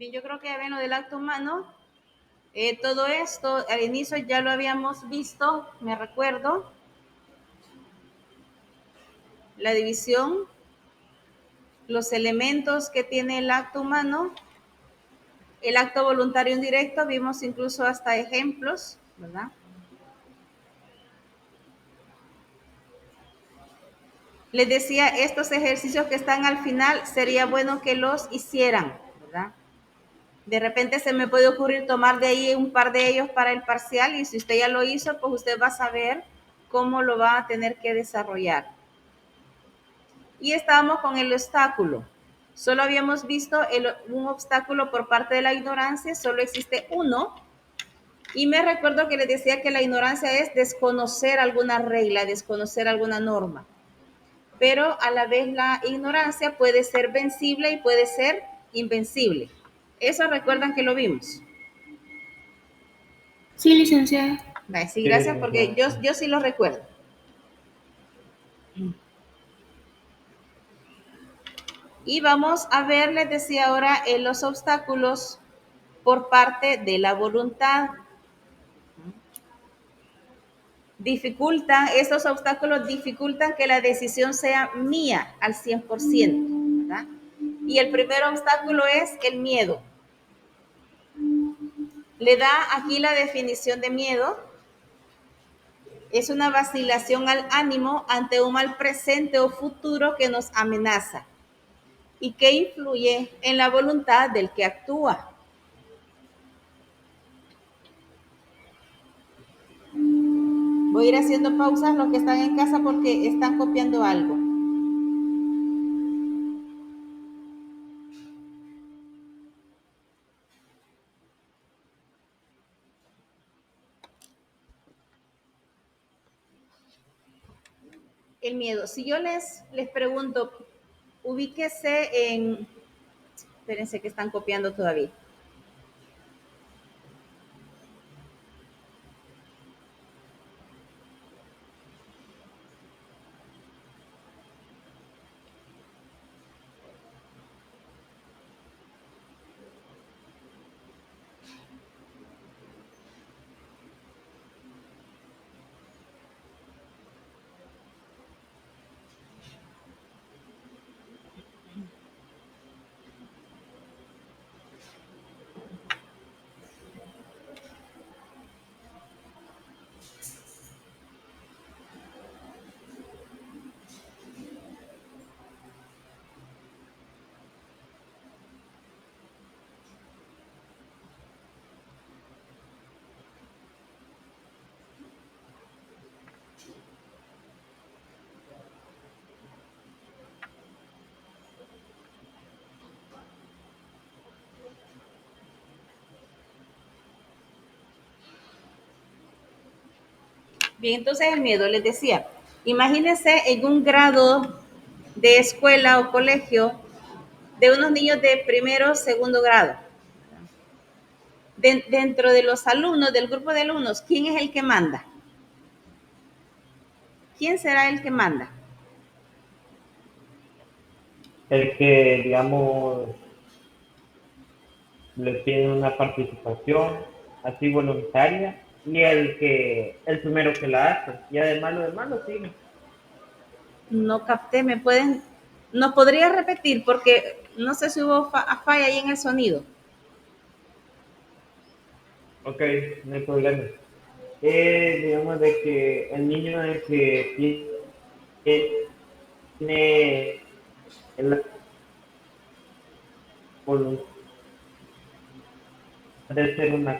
Bien, yo creo que ya ven lo del acto humano. Todo esto al inicio ya lo habíamos visto, me recuerdo. La división, los elementos que tiene el acto humano, el acto voluntario indirecto, vimos incluso hasta ejemplos, ¿verdad? Les decía, estos ejercicios que están al final, sería bueno que los hicieran, ¿verdad? De repente se me puede ocurrir tomar de ahí un par de ellos para el parcial y si usted ya lo hizo, pues usted va a saber cómo lo va a tener que desarrollar. Y estábamos con el obstáculo. Solo habíamos visto un obstáculo por parte de la ignorancia, solo existe uno. Y me recuerdo que les decía que la ignorancia es desconocer alguna regla, desconocer alguna norma. Pero a la vez la ignorancia puede ser vencible y puede ser invencible. Eso recuerdan que lo vimos. Sí, licenciada. Vale, sí, Sí, gracias, porque licenciada. yo sí lo recuerdo. Y vamos a ver, les decía ahora, los obstáculos por parte de la voluntad. Estos obstáculos dificultan que la decisión sea mía al 100%, ¿verdad? Y el primer obstáculo es el miedo. Le da aquí la definición de miedo. Es una vacilación al ánimo ante un mal presente o futuro que nos amenaza y que influye en la voluntad del que actúa. Voy a ir haciendo pausas los que están en casa porque están copiando algo. El miedo. Si yo les pregunto, ubíquese en... Espérense que están copiando todavía. Bien, entonces el miedo, les decía, imagínense en un grado de escuela o colegio de unos niños de primero o segundo grado. Dentro de los alumnos, del grupo de alumnos, ¿quién es el que manda? ¿Quién será el que manda? El que, digamos, le pide una participación así voluntaria y el primero que la hace. Y además los demás lo siguen. No capté, ¿nos podría repetir? Porque no sé si hubo falla ahí en el sonido. Ok, no hay problema. Digamos de que el niño es que tiene la voluntad de ser una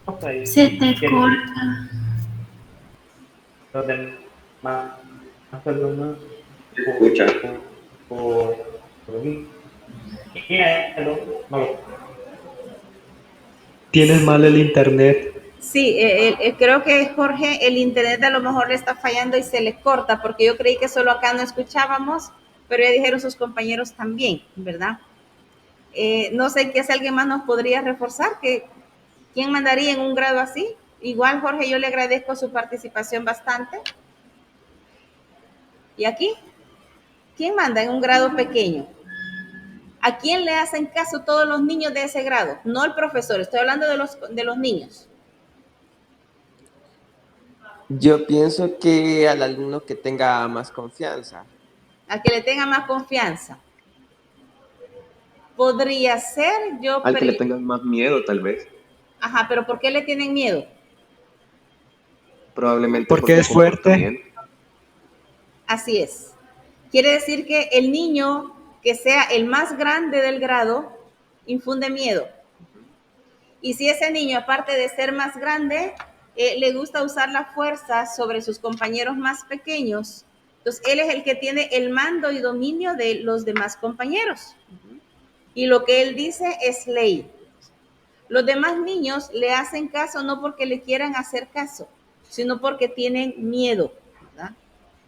cosa Se y te que corta. los demás alumnos ¿Se escucha? por miedo no lo. Tienes mal el internet. Sí, creo que Jorge, el internet a lo mejor le está fallando y se le corta, porque yo creí que solo acá no escuchábamos, pero ya dijeron sus compañeros también, ¿verdad? No sé qué si alguien más nos podría reforzar, ¿quién mandaría en un grado así? Igual, Jorge, yo le agradezco su participación bastante. ¿Y aquí? ¿Quién manda en un grado pequeño? ¿A quién le hacen caso todos los niños de ese grado? No el profesor, estoy hablando de los niños. Yo pienso que al alumno que tenga más confianza. A que le tenga más confianza. Podría ser yo... Al que le tengan más miedo, tal vez. Ajá, pero ¿por qué le tienen miedo? Probablemente porque es fuerte. Así es. Quiere decir que el niño que sea el más grande del grado infunde miedo. Y si ese niño, aparte de ser más grande, le gusta usar la fuerza sobre sus compañeros más pequeños, entonces él es el que tiene el mando y dominio de los demás compañeros. Y lo que él dice es ley. Los demás niños le hacen caso no porque le quieran hacer caso, sino porque tienen miedo, ¿verdad?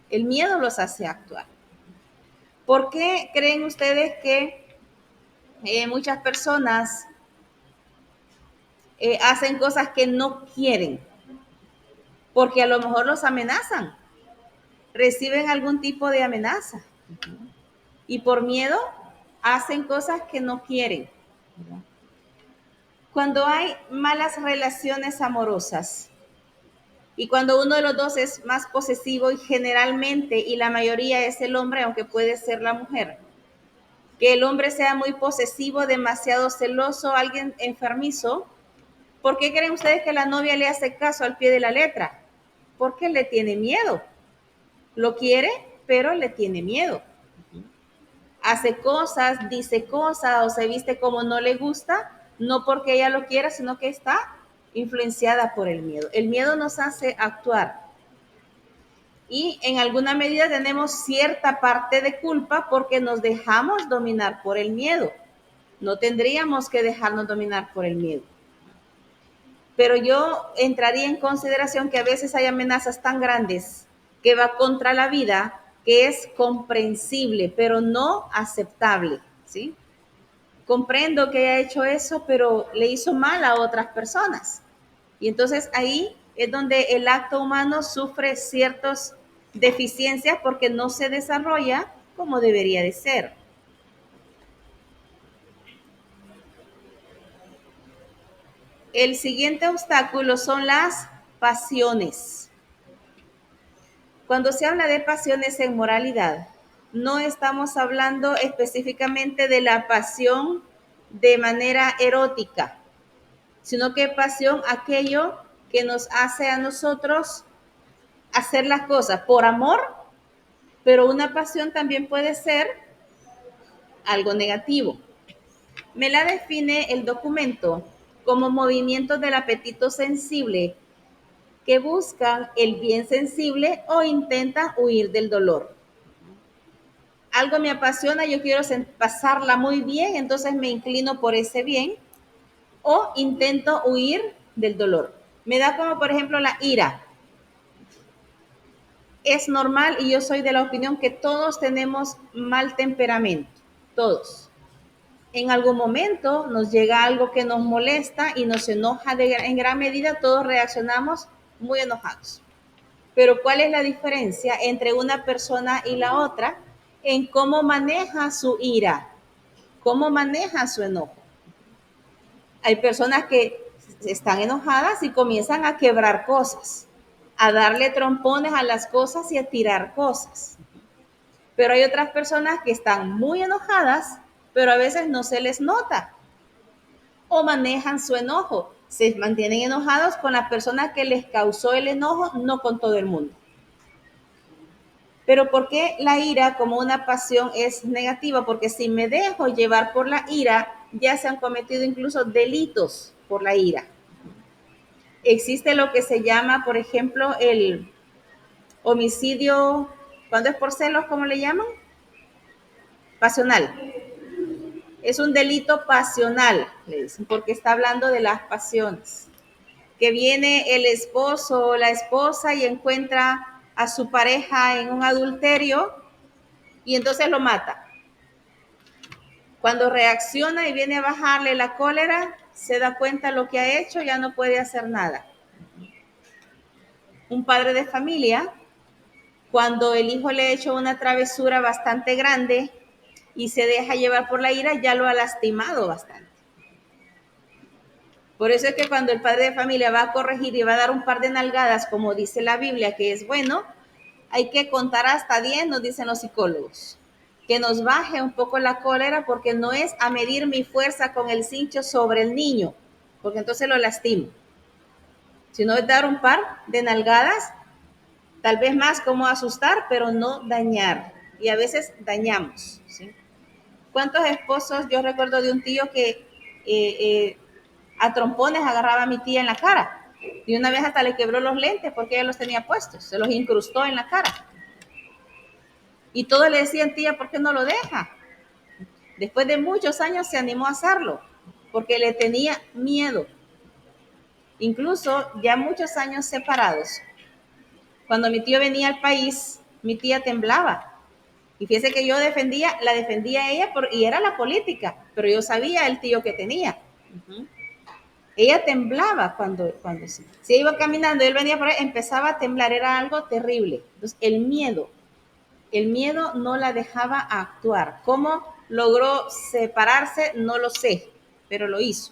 El miedo los hace actuar. ¿Por qué creen ustedes que muchas personas hacen cosas que no quieren? Porque a lo mejor los amenazan, reciben algún tipo de amenaza y por miedo hacen cosas que no quieren. Cuando hay malas relaciones amorosas y cuando uno de los dos es más posesivo y generalmente, y la mayoría es el hombre, aunque puede ser la mujer, que el hombre sea muy posesivo, demasiado celoso, alguien enfermizo, ¿por qué creen ustedes que la novia le hace caso al pie de la letra? Porque le tiene miedo. Lo quiere, pero le tiene miedo. Hace cosas, dice cosas o se viste como no le gusta, no porque ella lo quiera, sino que está influenciada por el miedo. El miedo nos hace actuar. Y en alguna medida tenemos cierta parte de culpa porque nos dejamos dominar por el miedo. No tendríamos que dejarnos dominar por el miedo. Pero yo entraría en consideración que a veces hay amenazas tan grandes que va contra la vida que es comprensible, pero no aceptable, ¿sí? Comprendo que haya hecho eso, pero le hizo mal a otras personas. Y entonces ahí es donde el acto humano sufre ciertas deficiencias porque no se desarrolla como debería de ser. El siguiente obstáculo son las pasiones. Cuando se habla de pasiones en moralidad, no estamos hablando específicamente de la pasión de manera erótica, sino que pasión aquello que nos hace a nosotros hacer las cosas por amor, pero una pasión también puede ser algo negativo. Me la define el documento como movimientos del apetito sensible que buscan el bien sensible o intentan huir del dolor. Algo me apasiona, yo quiero pasarla muy bien, entonces me inclino por ese bien o intento huir del dolor. Me da como por ejemplo la ira. Es normal y yo soy de la opinión que todos tenemos mal temperamento, todos. En algún momento nos llega algo que nos molesta y nos enoja en gran medida, todos reaccionamos muy enojados. Pero ¿cuál es la diferencia entre una persona y la otra? En cómo maneja su ira, cómo maneja su enojo. Hay personas que están enojadas y comienzan a quebrar cosas, a darle trompones a las cosas y a tirar cosas. Pero hay otras personas que están muy enojadas, pero a veces no se les nota o manejan su enojo. Se mantienen enojados con la persona que les causó el enojo, no con todo el mundo. Pero ¿por qué la ira como una pasión es negativa? Porque si me dejo llevar por la ira, ya se han cometido incluso delitos por la ira. Existe lo que se llama, por ejemplo, el homicidio, ¿cuándo es por celos? ¿Cómo le llaman? Pasional. Es un delito pasional, le dicen, porque está hablando de las pasiones. Que viene el esposo o la esposa y encuentra a su pareja en un adulterio y entonces lo mata. Cuando reacciona y viene a bajarle la cólera, se da cuenta de lo que ha hecho, ya no puede hacer nada. Un padre de familia, cuando el hijo le ha hecho una travesura bastante grande, y se deja llevar por la ira, ya lo ha lastimado bastante. Por eso es que cuando el padre de familia va a corregir y va a dar un par de nalgadas, como dice la Biblia, que es bueno, hay que contar hasta 10, nos dicen los psicólogos. Que nos baje un poco la cólera, porque no es a medir mi fuerza con el cincho sobre el niño, porque entonces lo lastimo. Sino es dar un par de nalgadas, tal vez más como asustar, pero no dañar. Y a veces dañamos, ¿sí? ¿Cuántos esposos? Yo recuerdo de un tío que a trompones agarraba a mi tía en la cara. Y una vez hasta le quebró los lentes porque ella los tenía puestos, se los incrustó en la cara. Y todos le decían, tía, ¿por qué no lo deja? Después de muchos años se animó a hacerlo, porque le tenía miedo. Incluso ya muchos años separados, cuando mi tío venía al país, mi tía temblaba. Y fíjese que yo la defendía a ella, y era la política, pero yo sabía el tío que tenía. Uh-huh. Ella temblaba cuando sí. Si iba caminando y él venía por ahí, empezaba a temblar, era algo terrible. Entonces, el miedo no la dejaba actuar. ¿Cómo logró separarse? No lo sé, pero lo hizo.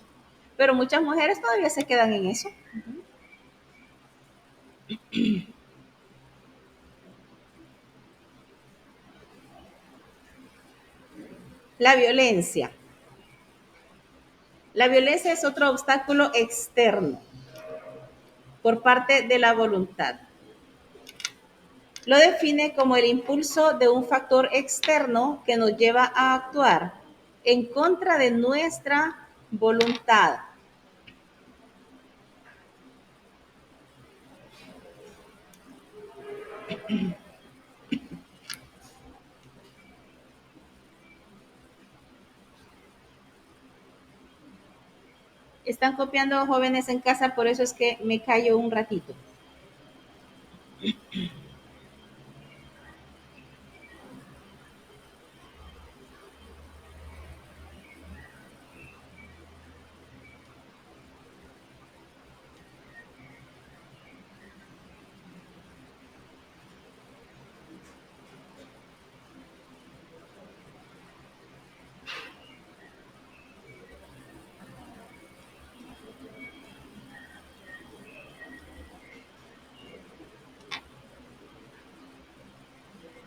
Pero muchas mujeres todavía se quedan en eso. Uh-huh. La violencia. La violencia es otro obstáculo externo por parte de la voluntad. Lo define como el impulso de un factor externo que nos lleva a actuar en contra de nuestra voluntad. Están copiando jóvenes en casa, por eso es que me callo un ratito.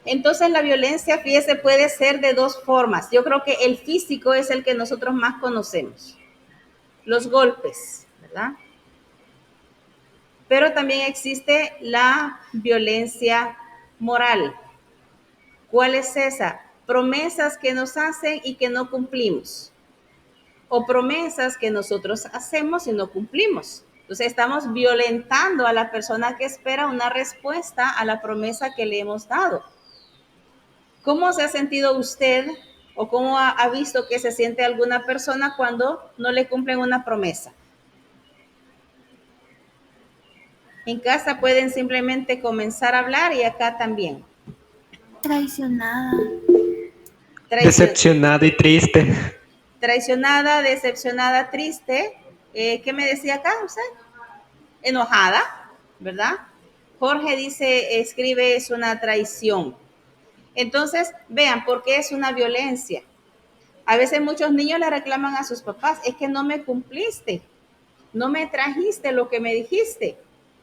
Entonces la violencia, fíjese, puede ser de dos formas. Yo creo que el físico es el que nosotros más conocemos. Los golpes, ¿verdad? Pero también existe la violencia moral. ¿Cuál es esa? Promesas que nos hacen y que no cumplimos. O promesas que nosotros hacemos y no cumplimos. Entonces estamos violentando a la persona que espera una respuesta a la promesa que le hemos dado. ¿Cómo se ha sentido usted o cómo ha visto que se siente alguna persona cuando no le cumplen una promesa? En casa pueden simplemente comenzar a hablar y acá también. Traicionada. Decepcionado y triste. Traicionada, decepcionada, triste. ¿Qué me decía acá usted? Enojada, ¿verdad? Jorge dice, escribe, es una traición. Entonces, vean, ¿por qué es una violencia? A veces muchos niños le reclaman a sus papás, es que no me cumpliste, no me trajiste lo que me dijiste.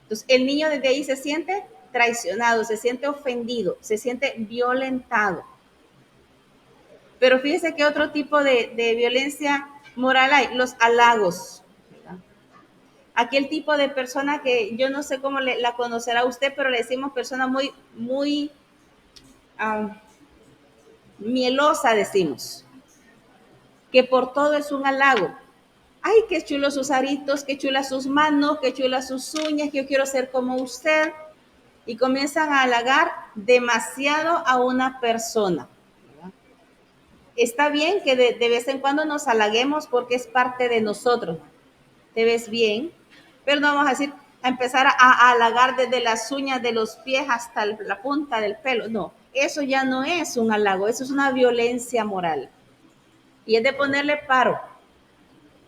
Entonces, el niño desde ahí se siente traicionado, se siente ofendido, se siente violentado. Pero fíjese que otro tipo de violencia moral hay, los halagos. ¿Verdad? Aquel tipo de persona que yo no sé cómo la conocerá usted, pero le decimos persona muy mielosa, decimos. Que por todo es un halago. Ay, qué chulos sus aritos, qué chulas sus manos, qué chulas sus uñas, que yo quiero ser como usted. Y comienzan a halagar demasiado a una persona. ¿Verdad? Está bien que de vez en cuando nos halaguemos porque es parte de nosotros. Te ves bien, pero no vamos a empezar a halagar desde las uñas de los pies hasta la punta del pelo. No, eso ya no es un halago, eso es una violencia moral. Y es de ponerle paro,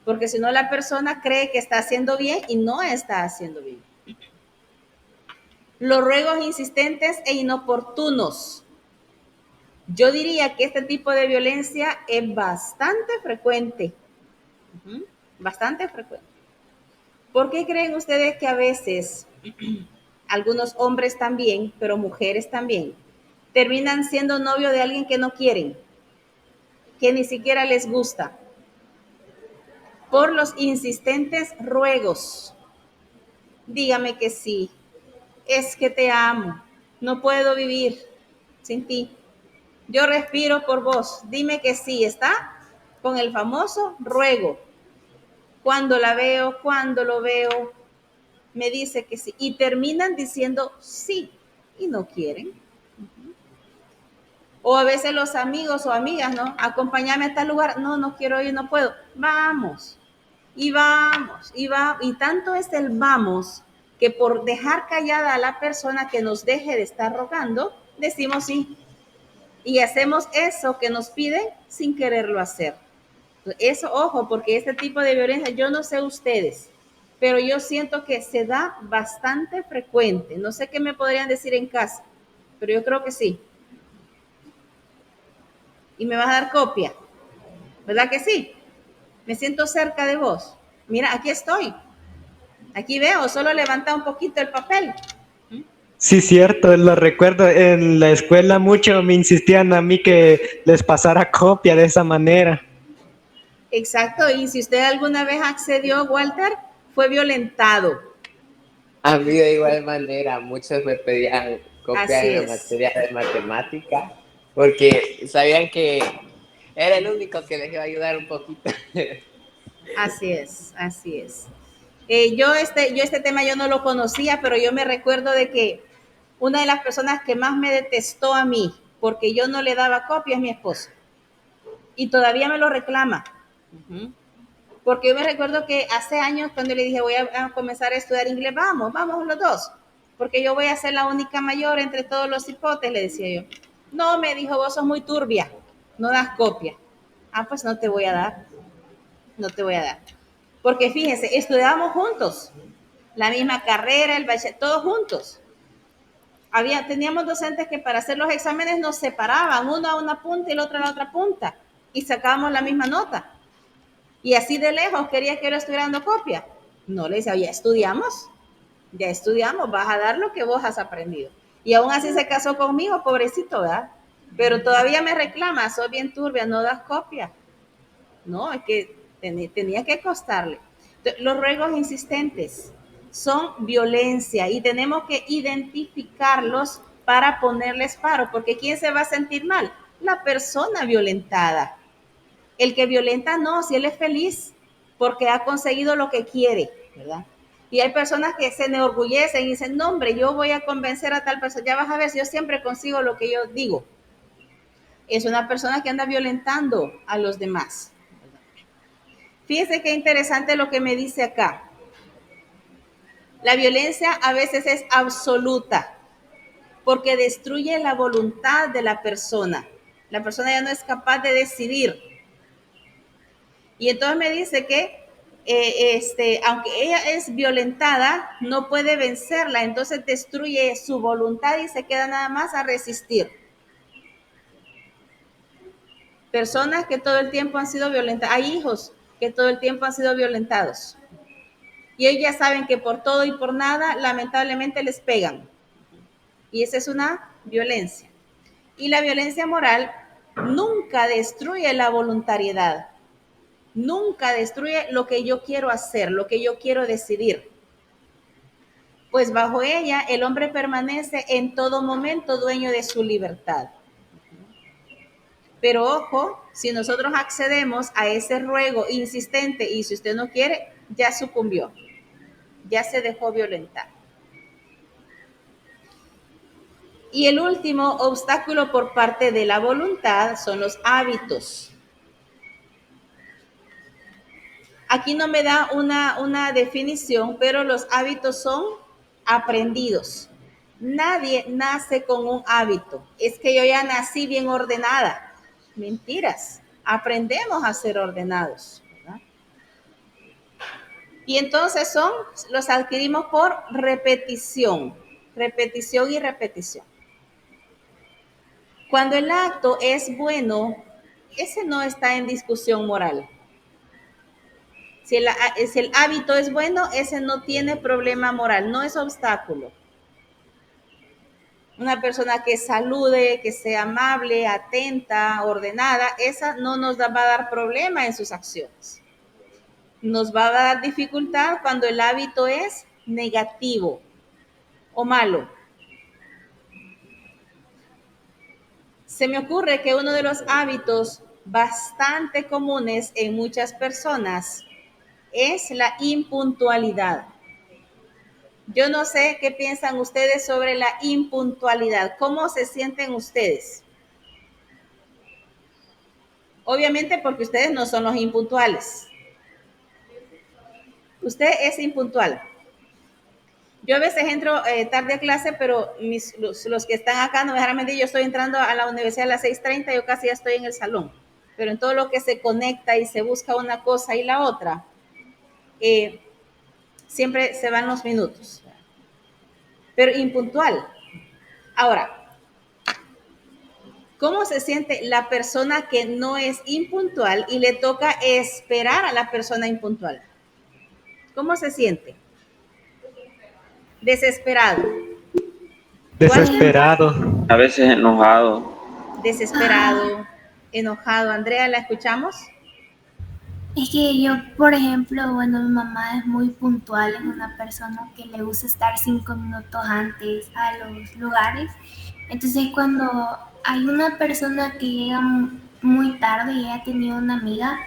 porque si no la persona cree que está haciendo bien y no está haciendo bien. Los ruegos insistentes e inoportunos. Yo diría que este tipo de violencia es bastante frecuente, bastante frecuente. ¿Por qué creen ustedes que a veces algunos hombres también, pero mujeres también, terminan siendo novio de alguien que no quieren, que ni siquiera les gusta, por los insistentes ruegos? Dígame que sí, es que te amo, no puedo vivir sin ti, yo respiro por vos, dime que sí, ¿está? Con el famoso ruego. Cuando la veo, cuando lo veo, me dice que sí. Y terminan diciendo sí y no quieren. O a veces los amigos o amigas, ¿no? Acompáñame a tal lugar. No, no quiero ir, no puedo. Vamos. Y vamos. Y va. Y tanto es el vamos que por dejar callada a la persona que nos deje de estar rogando, decimos sí. Y hacemos eso que nos piden sin quererlo hacer. Eso, ojo, porque este tipo de violencia, yo no sé ustedes, pero yo siento que se da bastante frecuente. No sé qué me podrían decir en casa, pero yo creo que sí. Y me vas a dar copia, ¿verdad que sí? Me siento cerca de vos. Mira, aquí estoy. Aquí veo, solo levanta un poquito el papel. Sí, cierto, lo recuerdo. En la escuela mucho me insistían a mí que les pasara copia de esa manera. Exacto, y si usted alguna vez accedió, Walter, fue violentado. A mí de igual manera, muchos me pedían copia Así en la es, materia de matemática porque sabían que era el único que les iba a ayudar un poquito. así es, así es. Yo este tema yo no lo conocía, pero yo me recuerdo de que una de las personas que más me detestó a mí, porque yo no le daba copia, es mi esposo. Y todavía me lo reclama. Porque yo me recuerdo que hace años cuando le dije voy a comenzar a estudiar inglés, vamos los dos. Porque yo voy a ser la única mayor entre todos los hipotes, le decía yo. No, me dijo, vos sos muy turbia, no das copia. Ah, pues no te voy a dar, no te voy a dar. Porque fíjense, estudiábamos juntos, la misma carrera, el bachiller, todos juntos. Teníamos docentes que para hacer los exámenes nos separaban, uno a una punta y el otro a la otra punta, y sacábamos la misma nota. Y así de lejos quería que yo estuviera dando copia. No le decía, ya estudiamos, vas a dar lo que vos has aprendido. Y aún así se casó conmigo, pobrecito, ¿verdad? Pero todavía me reclama, sos bien turbia, no das copia. No, es que tenía que costarle. Los ruegos insistentes son violencia y tenemos que identificarlos para ponerles paro, porque ¿quién se va a sentir mal? La persona violentada. El que violenta no, si él es feliz porque ha conseguido lo que quiere, ¿verdad? Y hay personas que se enorgullecen y dicen, no hombre, yo voy a convencer a tal persona, ya vas a ver si yo siempre consigo lo que yo digo. Es una persona que anda violentando a los demás. Fíjese qué interesante lo que me dice acá. La violencia a veces es absoluta porque destruye la voluntad de la persona. La persona ya no es capaz de decidir. Y entonces me dice que aunque ella es violentada, no puede vencerla, entonces destruye su voluntad y se queda nada más a resistir. Personas que todo el tiempo han sido violentadas, hay hijos que todo el tiempo han sido violentados. Y ellos ya saben que por todo y por nada, lamentablemente les pegan. Y esa es una violencia. Y la violencia moral nunca destruye la voluntariedad. Nunca destruye lo que yo quiero hacer, lo que yo quiero decidir. Pues bajo ella el hombre permanece en todo momento dueño de su libertad. Pero ojo, si nosotros accedemos a ese ruego insistente y si usted no quiere, ya sucumbió, ya se dejó violentar. Y el último obstáculo por parte de la voluntad son los hábitos. Aquí no me da una definición, pero los hábitos son aprendidos. Nadie nace con un hábito. Es que yo ya nací bien ordenada. Mentiras. Aprendemos a ser ordenados, ¿verdad? Y entonces los adquirimos por repetición y repetición. Cuando el acto es bueno, ese no está en discusión moral. Si el hábito es bueno, ese no tiene problema moral, no es obstáculo. Una persona que salude, que sea amable, atenta, ordenada, esa no nos va a dar problema en sus acciones. Nos va a dar dificultad cuando el hábito es negativo o malo. Se me ocurre que uno de los hábitos bastante comunes en muchas personas es la impuntualidad. Yo no sé qué piensan ustedes sobre la impuntualidad. ¿Cómo se sienten ustedes? Obviamente porque ustedes no son los impuntuales. Usted es impuntual. Yo a veces entro tarde a clase, pero los que están acá no me dejarán mentir. Yo estoy entrando a la universidad a las 6:30, yo casi ya estoy en el salón. Pero en todo lo que se conecta y se busca una cosa y la otra, siempre se van los minutos. Pero impuntual. Ahora, ¿cómo se siente la persona que no es impuntual y le toca esperar a la persona impuntual? ¿Cómo se siente? Desesperado. ¿Cuál? Desesperado. A veces enojado. Desesperado, enojado. Andrea, ¿la escuchamos? Es que yo, por ejemplo, bueno, mi mamá es muy puntual, es una persona que le gusta estar 5 minutos antes a los lugares. Entonces, cuando hay una persona que llega muy tarde, y ella tenía una amiga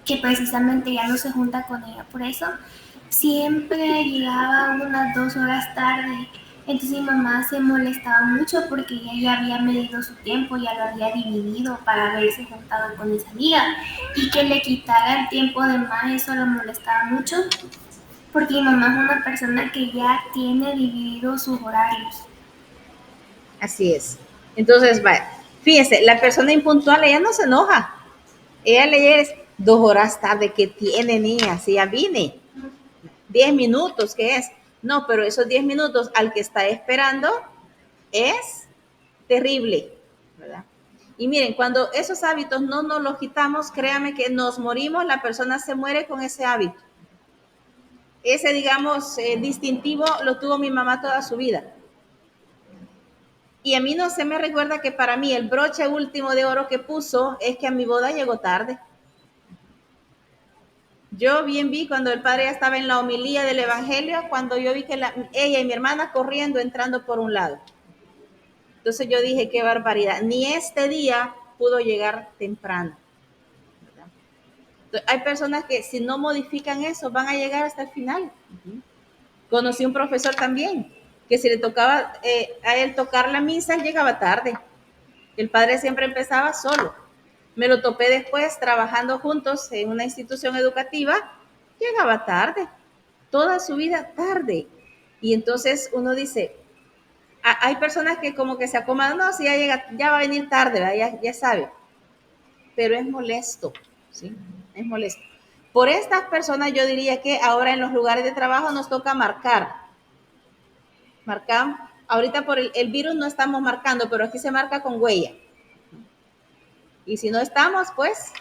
que precisamente ya no se junta con ella por eso, siempre llegaba unas 2 horas tarde. Entonces mi mamá se molestaba mucho porque ella ya había medido su tiempo, ya lo había dividido para haberse juntado con esa amiga, y que le quitara el tiempo de más, eso lo molestaba mucho porque mi mamá es una persona que ya tiene divididos sus horarios. Así es. Entonces, vaya, fíjese, la persona impuntual, ella no se enoja. Ella le llega 2 horas tarde, ¿qué tiene, niña? Si ya vine. 10 minutos, ¿qué es? No, pero esos 10 minutos al que está esperando es terrible, ¿verdad? Y miren, cuando esos hábitos no nos los quitamos, créame que nos morimos, la persona se muere con ese hábito. Ese, digamos, distintivo lo tuvo mi mamá toda su vida. Y a mí no se me recuerda que para mí el broche último de oro que puso es que a mi boda llegó tarde. Yo bien vi cuando el padre ya estaba en la homilía del evangelio, cuando yo vi que ella y mi hermana corriendo, entrando por un lado. Entonces yo dije, qué barbaridad, ni este día pudo llegar temprano. Entonces, hay personas que si no modifican eso, van a llegar hasta el final. Conocí un profesor también, que si le tocaba a él tocar la misa, él llegaba tarde. El padre siempre empezaba solo. Me lo topé después trabajando juntos en una institución educativa, llegaba tarde, toda su vida tarde. Y entonces uno dice, hay personas que como que se acomodan, no, si ya llega, ya va a venir tarde, ya sabe, pero es molesto, ¿sí? Es molesto. Por estas personas yo diría que ahora en los lugares de trabajo nos toca marcar. Ahorita por el virus no estamos marcando, pero aquí se marca con huella. Y si no estamos, pues,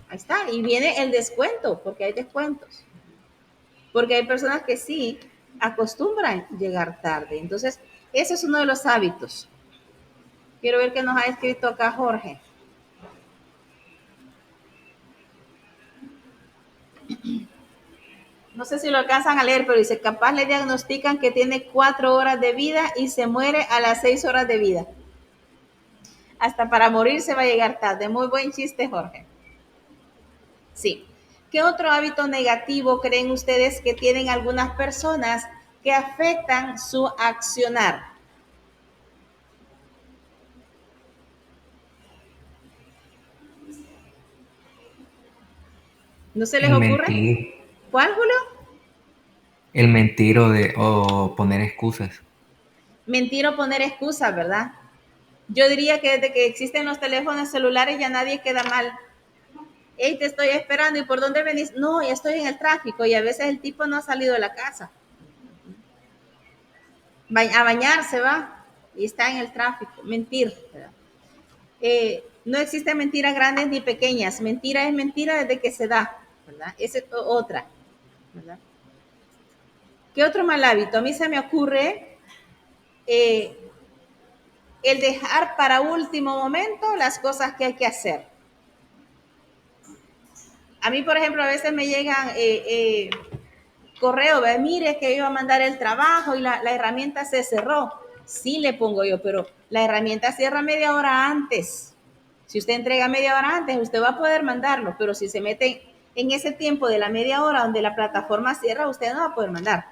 ahí está. Y viene el descuento, porque hay descuentos. Porque hay personas que sí acostumbran llegar tarde. Entonces, ese es uno de los hábitos. Quiero ver qué nos ha escrito acá Jorge. No sé si lo alcanzan a leer, pero dice, capaz le diagnostican que tiene 4 horas de vida y se muere a las 6 horas de vida. Hasta para morir se va a llegar tarde. Muy buen chiste, Jorge. Sí. ¿Qué otro hábito negativo creen ustedes que tienen algunas personas que afectan su accionar? ¿No se les El ocurre? mentir, ¿Cuál, Julio? el mentir o poner excusas. Mentir o poner excusas, ¿verdad? Yo diría que desde que existen los teléfonos celulares ya nadie queda mal. Hey, te estoy esperando, ¿y por dónde venís? No, ya estoy en el tráfico, y a veces el tipo no ha salido de la casa. A bañarse va y está en el tráfico. Mentir, ¿verdad? No existen mentiras grandes ni pequeñas. Mentira es mentira desde que se da, ¿verdad? Esa es otra, ¿verdad? ¿Qué otro mal hábito? A mí se me ocurre el dejar para último momento las cosas que hay que hacer. A mí, por ejemplo, a veces me llegan correo, ¿ve? Mire que iba a mandar el trabajo y la herramienta se cerró. Sí le pongo yo, pero la herramienta cierra media hora antes. Si usted entrega media hora antes, usted va a poder mandarlo, pero si se mete en ese tiempo de la media hora donde la plataforma cierra, usted no va a poder mandar.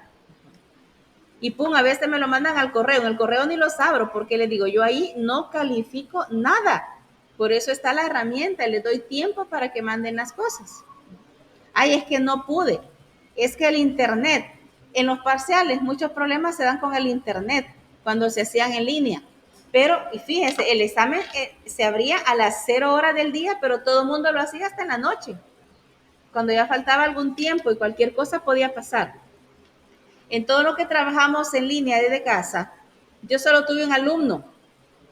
Y pum, a veces me lo mandan al correo. En el correo ni los abro porque les digo, yo ahí no califico nada. Por eso está la herramienta, les doy tiempo para que manden las cosas. Ay, es que no pude. Es que el internet, en los parciales, muchos problemas se dan con el internet cuando se hacían en línea. Pero, y fíjense, el examen se abría a las 0 horas del día, pero todo el mundo lo hacía hasta en la noche, cuando ya faltaba algún tiempo y cualquier cosa podía pasar. En todo lo que trabajamos en línea desde casa, yo solo tuve un alumno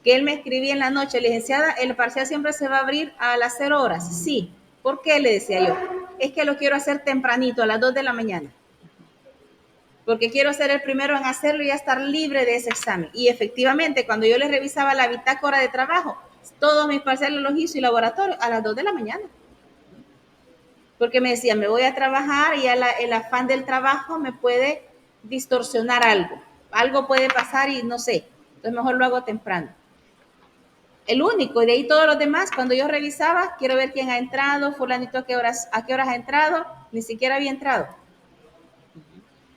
que él me escribía en la noche, licenciada, el parcial siempre se va a abrir a las 0 horas. Sí. ¿Por qué? Le decía yo. Es que lo quiero hacer tempranito, a las 2 de la mañana. Porque quiero ser el primero en hacerlo y ya estar libre de ese examen. Y efectivamente, cuando yo les revisaba la bitácora de trabajo, todos mis parciales los hizo y laboratorio a las 2 de la mañana. Porque me decía, me voy a trabajar y el afán del trabajo me puede distorsionar algo. Algo puede pasar y no sé. Entonces mejor lo hago temprano. El único, y de ahí todos los demás, cuando yo revisaba, quiero ver quién ha entrado, fulanito a qué horas ha entrado, ni siquiera había entrado.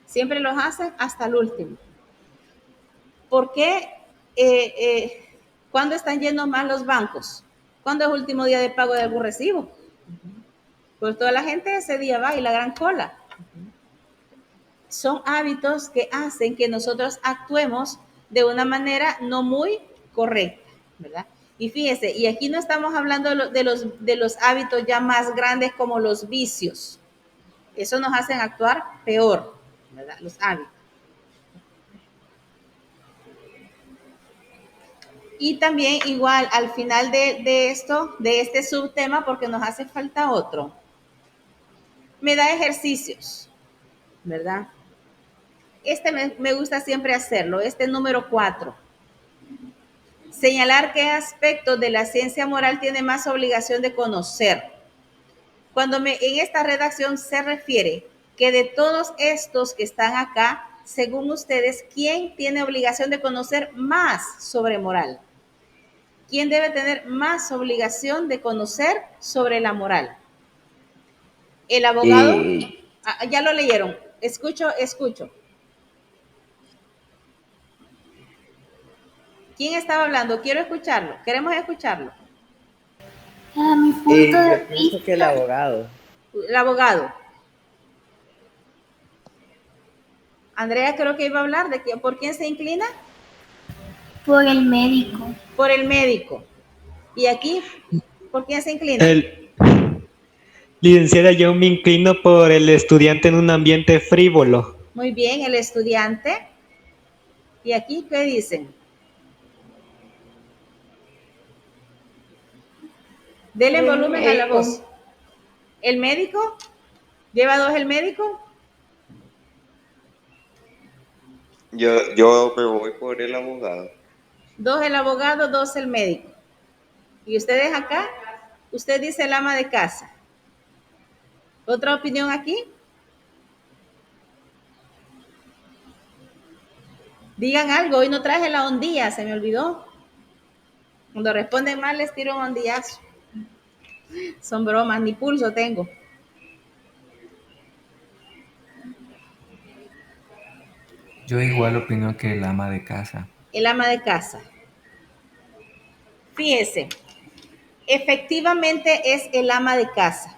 Siempre los hacen hasta el último. ¿Por qué? ¿Cuándo están llenos más los bancos? ¿Cuándo es el último día de pago de algún recibo? Pues toda la gente ese día va y la gran cola. Son hábitos que hacen que nosotros actuemos de una manera no muy correcta, ¿verdad? Y fíjese, y aquí no estamos hablando de los hábitos ya más grandes como los vicios. Eso nos hacen actuar peor, ¿verdad? Los hábitos. Y también igual al final de este subtema, porque nos hace falta otro, me da ejercicios, ¿verdad? Me gusta siempre hacerlo, número 4. Señalar qué aspectos de la ciencia moral tiene más obligación de conocer. Cuando en esta redacción se refiere que de todos estos que están acá, según ustedes, ¿quién tiene obligación de conocer más sobre moral? ¿Quién debe tener más obligación de conocer sobre la moral? El abogado. Ya lo leyeron. Escucho. ¿Quién estaba hablando? Quiero escucharlo. Queremos escucharlo. A mi punto de yo pienso que el abogado. El abogado. Andrea creo que iba a hablar de por quién se inclina. Por el médico. Por el médico. ¿Y aquí por quién se inclina? Licenciada, yo me inclino por el estudiante en un ambiente frívolo. Muy bien, el estudiante. ¿Y aquí qué dicen? Dele volumen a la voz. ¿El médico? ¿Lleva 2 el médico? Yo me voy por el abogado. 2 el abogado, 2 el médico. ¿Y ustedes acá? Usted dice el ama de casa. ¿Otra opinión aquí? Digan algo, hoy no traje la ondilla, se me olvidó. Cuando responden mal les tiro un ondillazo. Son bromas, ni pulso tengo. Yo igual opino que el ama de casa. El ama de casa. Fíjese, efectivamente es el ama de casa,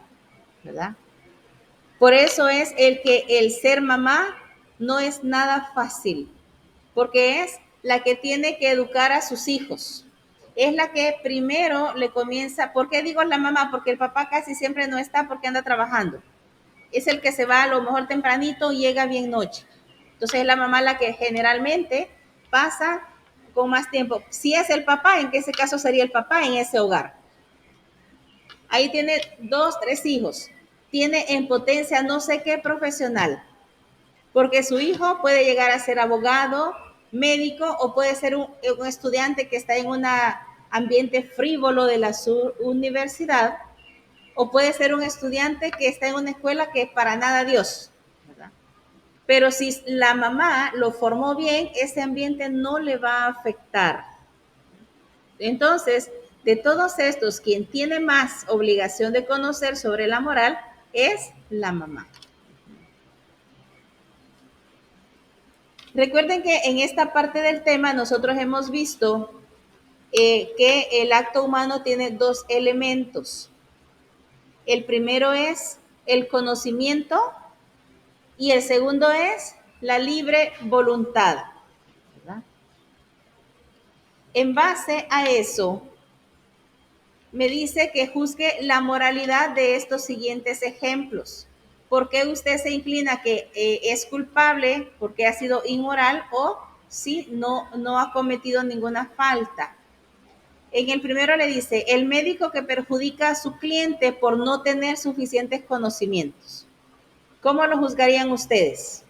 ¿verdad? Por eso es el ser mamá no es nada fácil, porque es la que tiene que educar a sus hijos. Es la que primero le comienza. ¿Por qué digo la mamá? Porque el papá casi siempre no está porque anda trabajando. Es el que se va a lo mejor tempranito y llega bien noche. Entonces es la mamá la que generalmente pasa con más tiempo. Si es el papá, ¿en qué caso sería el papá en ese hogar? Ahí tiene 2, 3 hijos. Tiene en potencia no sé qué profesional. Porque su hijo puede llegar a ser abogado, médico o puede ser un estudiante que está en un ambiente frívolo de la universidad o puede ser un estudiante que está en una escuela que para nada Dios, ¿verdad? Pero si la mamá lo formó bien, ese ambiente no le va a afectar. Entonces, de todos estos, quien tiene más obligación de conocer sobre la moral es la mamá. Recuerden que en esta parte del tema nosotros hemos visto que el acto humano tiene 2 elementos. El primero es el conocimiento y el segundo es la libre voluntad, ¿verdad? En base a eso, me dice que juzgue la moralidad de estos siguientes ejemplos. ¿Por qué usted se inclina que es culpable porque ha sido inmoral o si no ha cometido ninguna falta? En el primero le dice, el médico que perjudica a su cliente por no tener suficientes conocimientos. ¿Cómo lo juzgarían ustedes?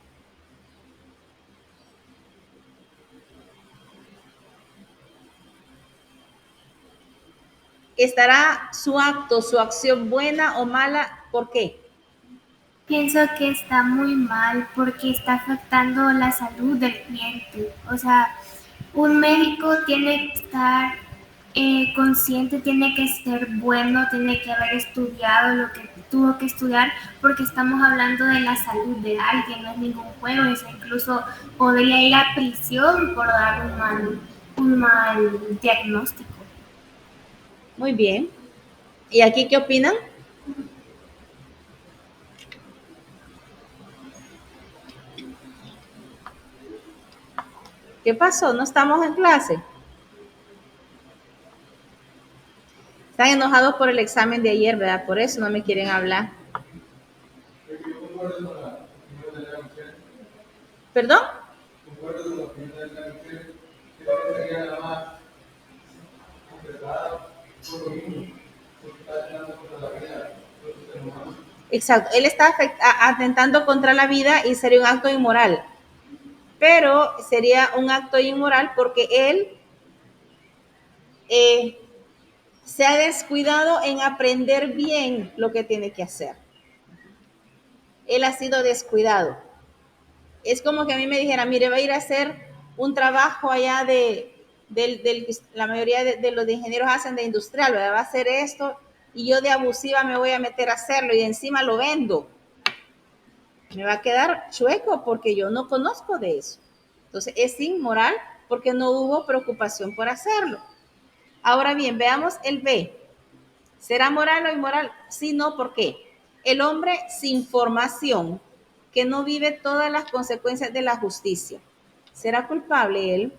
¿Estará su acto, su acción buena o mala? ¿Por qué? Pienso que está muy mal porque está afectando la salud del cliente. O sea, un médico tiene que estar consciente, tiene que ser bueno, tiene que haber estudiado lo que tuvo que estudiar porque estamos hablando de la salud de alguien, no es ningún juego, eso incluso podría ir a prisión por dar un mal diagnóstico. Muy bien. ¿Y aquí qué opinan? ¿Qué pasó? ¿No estamos en clase? Están enojados por el examen de ayer, ¿verdad? Por eso no me quieren hablar. ¿Perdón? Exacto, él está atentando contra la vida y sería un acto inmoral. Pero sería un acto inmoral porque él se ha descuidado en aprender bien lo que tiene que hacer. Él ha sido descuidado. Es como que a mí me dijera, mire, va a ir a hacer un trabajo allá la mayoría de los ingenieros hacen de industrial, ¿verdad? Va a hacer esto y yo de abusiva me voy a meter a hacerlo y encima lo vendo. Me va a quedar chueco porque yo no conozco de eso. Entonces es inmoral porque no hubo preocupación por hacerlo. Ahora bien, veamos el B. ¿Será moral o inmoral? Sí, no, ¿por qué? El hombre sin formación, que no vive todas las consecuencias de la justicia. ¿Será culpable él?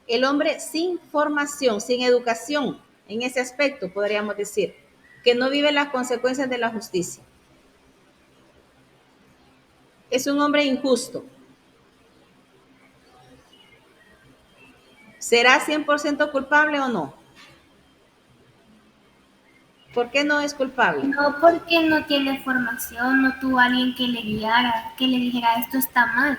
El hombre sin formación, sin educación, en ese aspecto podríamos decir, que no vive las consecuencias de la justicia. Es un hombre injusto. ¿Será 100% culpable o no? ¿Por qué no es culpable? No porque no tiene formación, no tuvo alguien que le guiara, que le dijera esto está mal.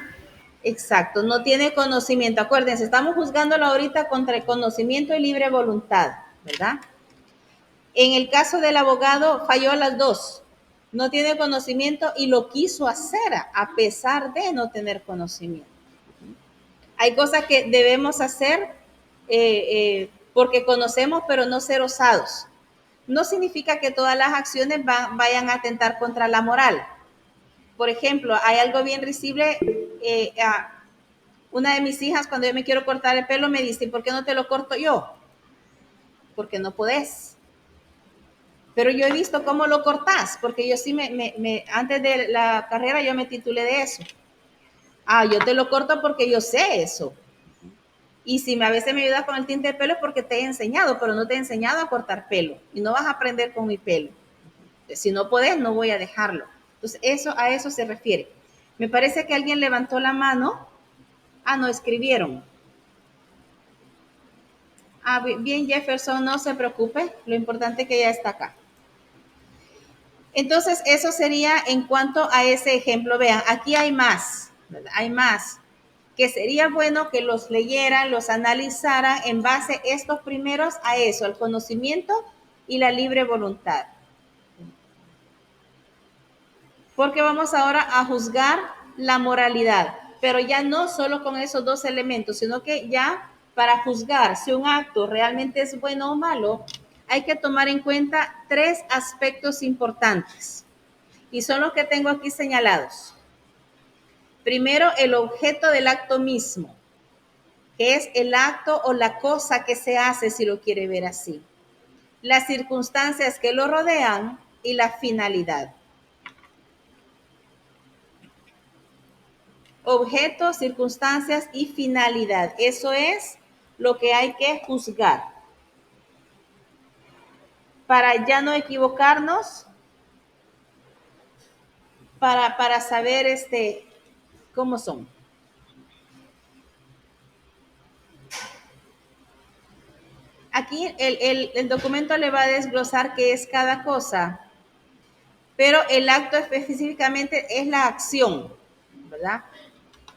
Exacto, no tiene conocimiento. Acuérdense, estamos juzgándolo ahorita contra el conocimiento y libre voluntad, ¿verdad? En el caso del abogado, falló a las 2. No tiene conocimiento y lo quiso hacer a pesar de no tener conocimiento. Hay cosas que debemos hacer porque conocemos, pero no ser osados. No significa que todas las acciones vayan a atentar contra la moral. Por ejemplo, hay algo bien risible. Una de mis hijas, cuando yo me quiero cortar el pelo, me dice, ¿por qué no te lo corto yo? Porque no podés. Pero yo he visto cómo lo cortás, porque yo sí antes de la carrera yo me titulé de eso. Yo te lo corto porque yo sé eso. Y si a veces me ayudas con el tinte de pelo es porque te he enseñado, pero no te he enseñado a cortar pelo. Y no vas a aprender con mi pelo. Si no podés, no voy a dejarlo. Entonces, a eso se refiere. Me parece que alguien levantó la mano. No escribieron. Bien, Jefferson, no se preocupe, lo importante es que ya está acá. Entonces, eso sería en cuanto a ese ejemplo. Vean, aquí hay más, ¿verdad? Hay más, que sería bueno que los leyeran, los analizaran en base estos primeros a eso, al conocimiento y la libre voluntad. Porque vamos ahora a juzgar la moralidad, pero ya no solo con esos dos elementos, sino que ya para juzgar si un acto realmente es bueno o malo, hay que tomar en cuenta 3 aspectos importantes. Y son los que tengo aquí señalados. Primero, el objeto del acto mismo, que es el acto o la cosa que se hace, si lo quiere ver así. Las circunstancias que lo rodean y la finalidad. Objeto, circunstancias y finalidad. Eso es lo que hay que juzgar. Para ya no equivocarnos, para saber cómo son. Aquí el documento le va a desglosar qué es cada cosa, pero el acto específicamente es la acción, ¿verdad?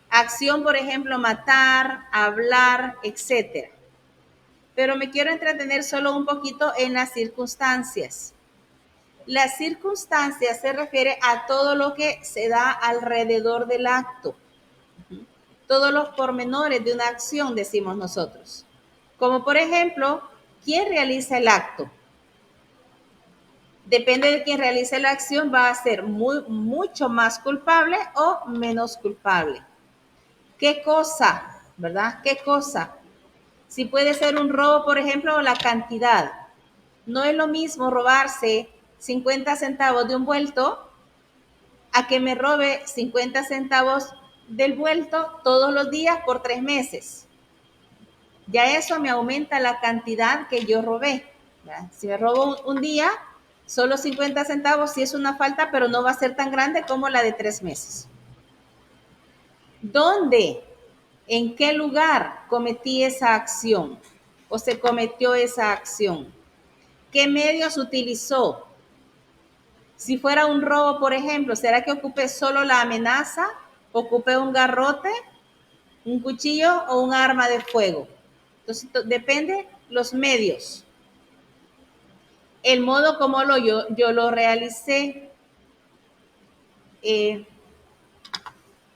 Acción, por ejemplo, matar, hablar, etc. Pero me quiero entretener solo un poquito en las circunstancias. Las circunstancias se refiere a todo lo que se da alrededor del acto. Todos los pormenores de una acción, decimos nosotros. Como por ejemplo, ¿quién realiza el acto? Depende de quién realice la acción, va a ser mucho más culpable o menos culpable. ¿Qué cosa? ¿Verdad? ¿Qué cosa? Si puede ser un robo, por ejemplo, o la cantidad. No es lo mismo robarse 50 centavos de un vuelto a que me robe 50 centavos del vuelto todos los días por 3 meses. Ya eso me aumenta la cantidad que yo robé, ¿verdad? Si me robo un día, solo 50 centavos, sí es una falta, pero no va a ser tan grande como la de 3 meses. ¿Dónde? ¿En qué lugar cometí esa acción? ¿O se cometió esa acción? ¿Qué medios utilizó? Si fuera un robo, por ejemplo, ¿será que ocupé solo la amenaza? ¿Ocupé un garrote, un cuchillo o un arma de fuego? Entonces, depende los medios. El modo como yo lo realicé.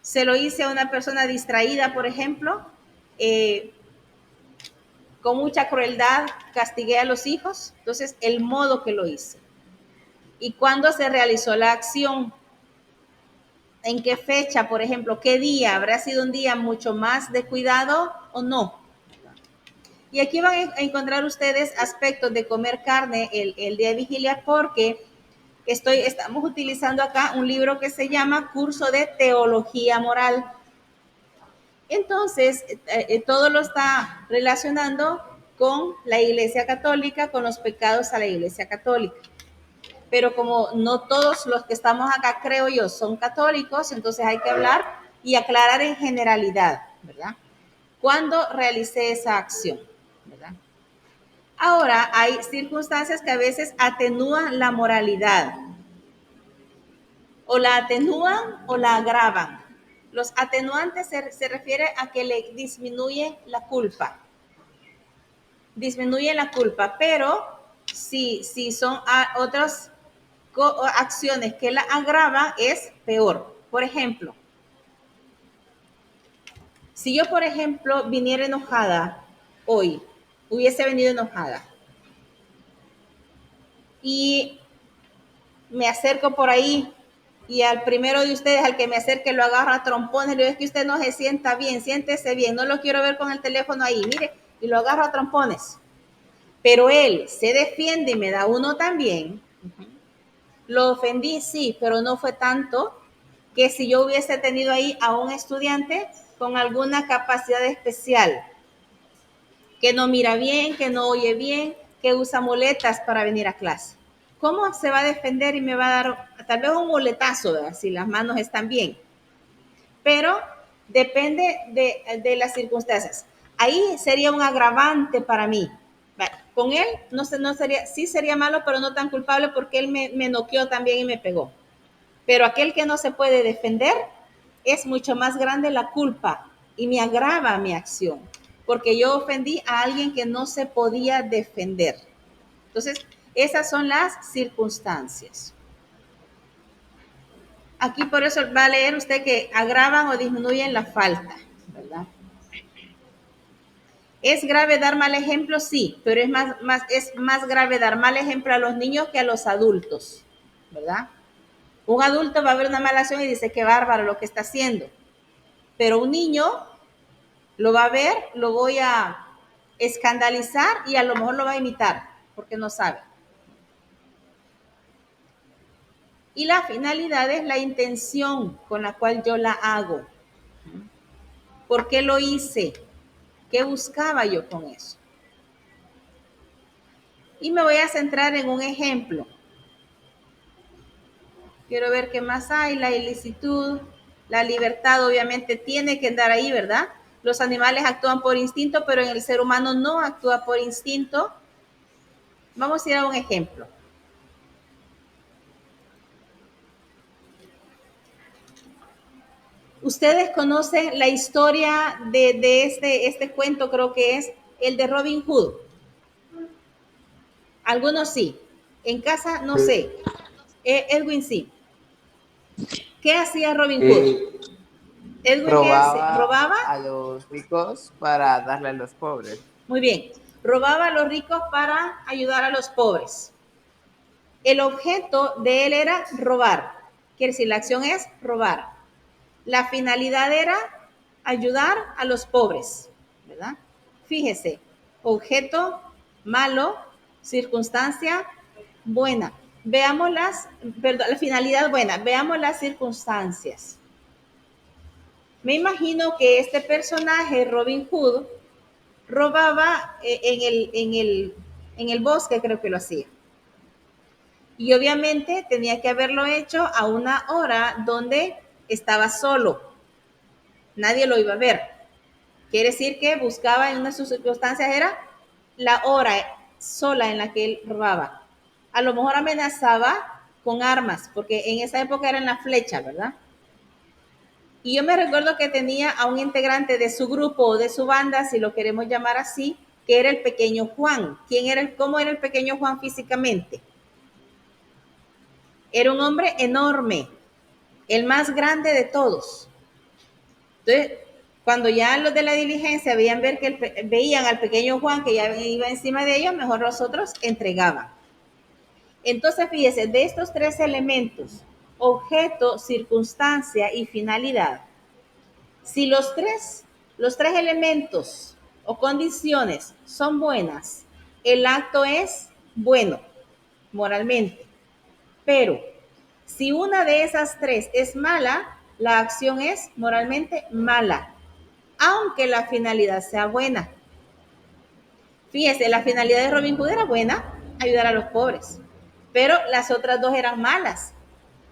Se lo hice a una persona distraída, por ejemplo. Con mucha crueldad castigué a los hijos. Entonces, el modo que lo hice. ¿Y cuándo se realizó la acción? ¿En qué fecha, por ejemplo? ¿Qué día? ¿Habrá sido un día mucho más de cuidado o no? Y aquí van a encontrar ustedes aspectos de comer carne el día de vigilia, porque estamos utilizando acá un libro que se llama Curso de Teología Moral. Entonces, todo lo está relacionando con la Iglesia Católica, con los pecados a la Iglesia Católica. Pero como no todos los que estamos acá, creo yo, son católicos, entonces hay que hablar y aclarar en generalidad, ¿verdad? ¿Cuándo realicé esa acción? ¿Verdad? Ahora, hay circunstancias que a veces atenúan la moralidad. O la atenúan o la agravan. Los atenuantes se refiere a que le disminuye la culpa. Disminuye la culpa, pero si son otras acciones que la agravan, es peor. Por ejemplo, si yo, por ejemplo, viniera enojada hoy, hubiese venido enojada y me acerco por ahí y al primero de ustedes, al que me acerque, lo agarra a trompones, le digo, es que usted no se sienta bien, siéntese bien, no lo quiero ver con el teléfono ahí, mire, y lo agarra a trompones. Pero él se defiende y me da uno también. Lo ofendí, sí, pero no fue tanto que si yo hubiese tenido ahí a un estudiante con alguna capacidad especial, que no mira bien, que no oye bien, que usa muletas para venir a clase. ¿Cómo se va a defender y me va a dar tal vez un muletazo, ¿verdad? Si las manos están bien? Pero depende de las circunstancias. Ahí sería un agravante para mí, Con él no sería, sí sería malo, pero no tan culpable porque él me noqueó también y me pegó. Pero aquel que no se puede defender, es mucho más grande la culpa y me agrava mi acción, porque yo ofendí a alguien que no se podía defender. Entonces, esas son las circunstancias. Aquí por eso va a leer usted que agravan o disminuyen la falta, ¿verdad? ¿Es grave dar mal ejemplo? Sí, pero es más grave dar mal ejemplo a los niños que a los adultos, ¿verdad? Un adulto va a ver una mala acción y dice, qué bárbaro lo que está haciendo. Pero un niño lo va a ver, lo voy a escandalizar y a lo mejor lo va a imitar, porque no sabe. Y la finalidad es la intención con la cual yo la hago. ¿Por qué lo hice? ¿Qué buscaba yo con eso? Y me voy a centrar en un ejemplo. Quiero ver qué más hay. La ilicitud, la libertad obviamente tiene que andar ahí, ¿verdad? Los animales actúan por instinto, pero en el ser humano no actúa por instinto. Vamos a ir a un ejemplo. Ustedes conocen la historia de este cuento, creo que es el de Robin Hood. Algunos sí. En casa no sé. Edwin sí. ¿Qué hacía Robin Hood? Edwin, ¿qué hacía? Robaba ¿Robaba? a los ricos para darle a los pobres. Muy bien. Robaba a los ricos para ayudar a los pobres. El objeto de él era robar. Quiere decir, la acción es robar. La finalidad era ayudar a los pobres, ¿verdad? Fíjese, objeto malo, circunstancia buena. Veamos la finalidad buena, veamos las circunstancias. Me imagino que este personaje, Robin Hood, robaba en el bosque, creo que lo hacía. Y obviamente tenía que haberlo hecho a una hora donde estaba solo. Nadie lo iba a ver. Quiere decir que buscaba en una de sus circunstancias era la hora sola en la que él robaba. A lo mejor amenazaba con armas, porque en esa época eran las flechas, ¿verdad? Y yo me recuerdo que tenía a un integrante de su grupo o de su banda, si lo queremos llamar así, que era el pequeño Juan. ¿Cómo era el pequeño Juan físicamente? Era un hombre enorme, el más grande de todos. Entonces, cuando ya los de la diligencia veían al pequeño Juan que ya iba encima de ellos, mejor los otros entregaban. Entonces, fíjese, de estos tres elementos, objeto, circunstancia y finalidad, si los tres elementos o condiciones son buenas, el acto es bueno, moralmente. Pero si una de esas tres es mala, la acción es moralmente mala, aunque la finalidad sea buena. Fíjese, la finalidad de Robin Hood era buena, ayudar a los pobres, pero las otras dos eran malas.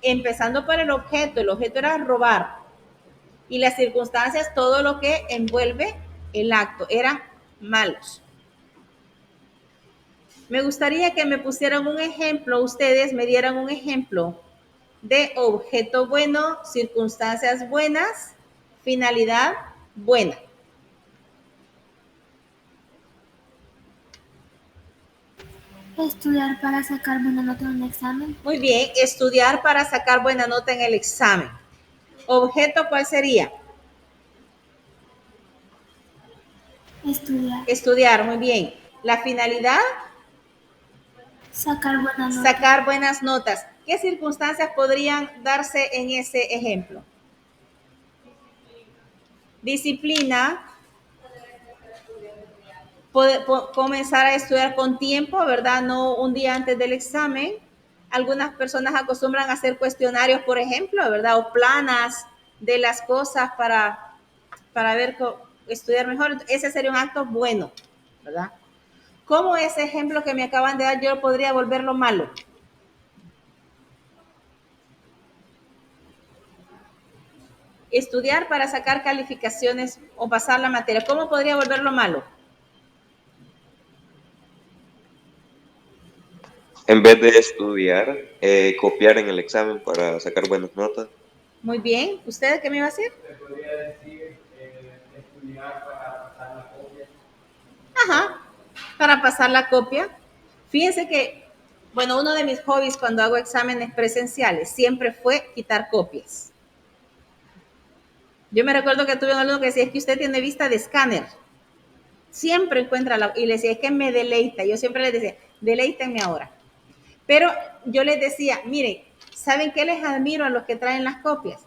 Empezando por el objeto era robar, y las circunstancias, todo lo que envuelve el acto, eran malos. Me gustaría que me pusieran un ejemplo, ustedes me dieran un ejemplo de objeto bueno, circunstancias buenas, finalidad buena. Estudiar para sacar buena nota en un examen. Muy bien, estudiar para sacar buena nota en el examen. ¿Objeto cuál sería? Estudiar. Estudiar, muy bien. La finalidad, Sacar buena nota. sacar buenas notas. ¿Qué circunstancias podrían darse en ese ejemplo? Disciplina, comenzar a estudiar con tiempo, ¿verdad? No un día antes del examen. Algunas personas acostumbran a hacer cuestionarios, por ejemplo, ¿verdad? O planas de las cosas para estudiar mejor. Ese sería un acto bueno, ¿verdad? ¿Cómo ese ejemplo que me acaban de dar yo podría volverlo malo? Estudiar para sacar calificaciones o pasar la materia. ¿Cómo podría volverlo malo? En vez de estudiar, copiar en el examen para sacar buenas notas. Muy bien. ¿Usted qué me iba a decir? Ajá, para pasar la copia. Fíjense que, bueno, uno de mis hobbies cuando hago exámenes presenciales siempre fue quitar copias. Yo me recuerdo que tuve un alumno que decía, es que usted tiene vista de escáner. Siempre encuentra y le decía, es que me deleita. Yo siempre les decía, deleítenme ahora. Pero yo les decía, miren, ¿saben qué les admiro a los que traen las copias?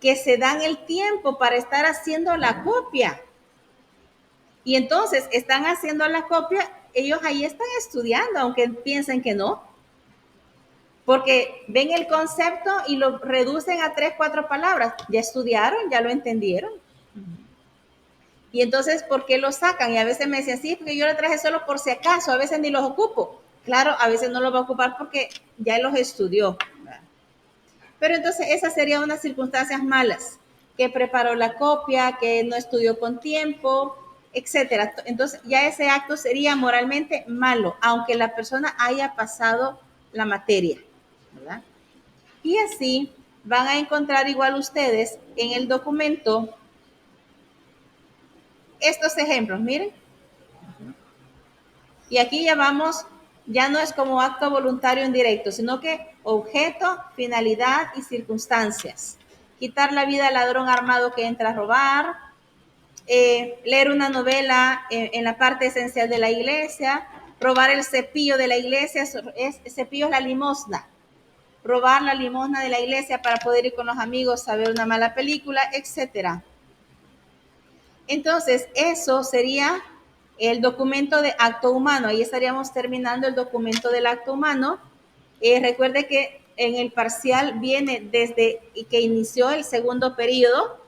Que se dan el tiempo para estar haciendo la copia. Y entonces están haciendo la copia, ellos ahí están estudiando, aunque piensen que no. Porque ven el concepto y lo reducen a 3, 4 palabras. Ya estudiaron, ya lo entendieron. Y entonces, ¿por qué lo sacan? Y a veces me decían, sí, porque yo lo traje solo por si acaso, a veces ni los ocupo. Claro, a veces no los va a ocupar porque ya los estudió. Pero entonces esas serían unas circunstancias malas, que preparó la copia, que no estudió con tiempo, etcétera. Entonces ya ese acto sería moralmente malo, aunque la persona haya pasado la materia, ¿verdad? Y así van a encontrar igual ustedes en el documento estos ejemplos, miren. Y aquí ya vamos, ya no es como acto voluntario indirecto, sino que objeto, finalidad y circunstancias. Quitar la vida al ladrón armado que entra a robar, leer una novela en la parte esencial de la iglesia, robar el cepillo de la iglesia, el cepillo es la limosna, robar la limosna de la iglesia para poder ir con los amigos a ver una mala película, etcétera. Entonces, eso sería el documento de acto humano. Ahí estaríamos terminando el documento del acto humano. Recuerde que en el parcial viene desde que inició el segundo periodo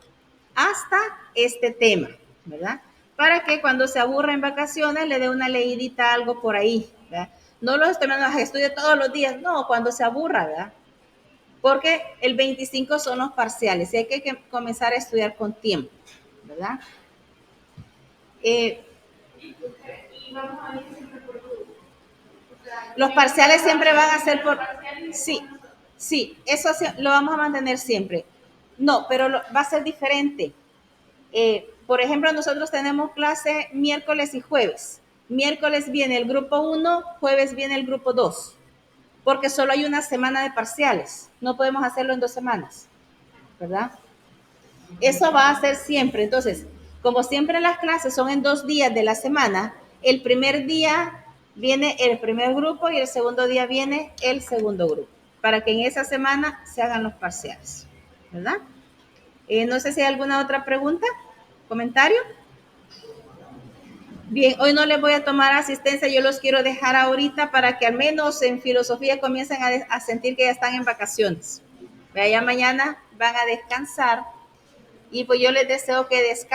hasta este tema, ¿verdad? Para que cuando se aburra en vacaciones le dé una leidita algo por ahí, ¿verdad? No lo estoy mandando a estudiar todos los días, no, cuando se aburra, ¿verdad? Porque el 25 son los parciales y hay que comenzar a estudiar con tiempo, ¿verdad? Los parciales siempre van a ser por... Sí, sí, eso lo vamos a mantener siempre. No, pero va a ser diferente. Por ejemplo, nosotros tenemos clase miércoles y jueves. Miércoles viene el grupo 1, jueves viene el grupo 2. Porque solo hay una semana de parciales. No podemos hacerlo en 2 semanas, ¿verdad? Eso va a ser siempre. Entonces, como siempre las clases son en 2 días de la semana, el primer día viene el primer grupo y el segundo día viene el segundo grupo, para que en esa semana se hagan los parciales, ¿verdad? No sé si hay alguna otra pregunta, comentario. Bien, hoy no les voy a tomar asistencia, yo los quiero dejar ahorita para que al menos en filosofía comiencen a sentir que ya están en vacaciones. Ya mañana van a descansar y pues yo les deseo que descansen.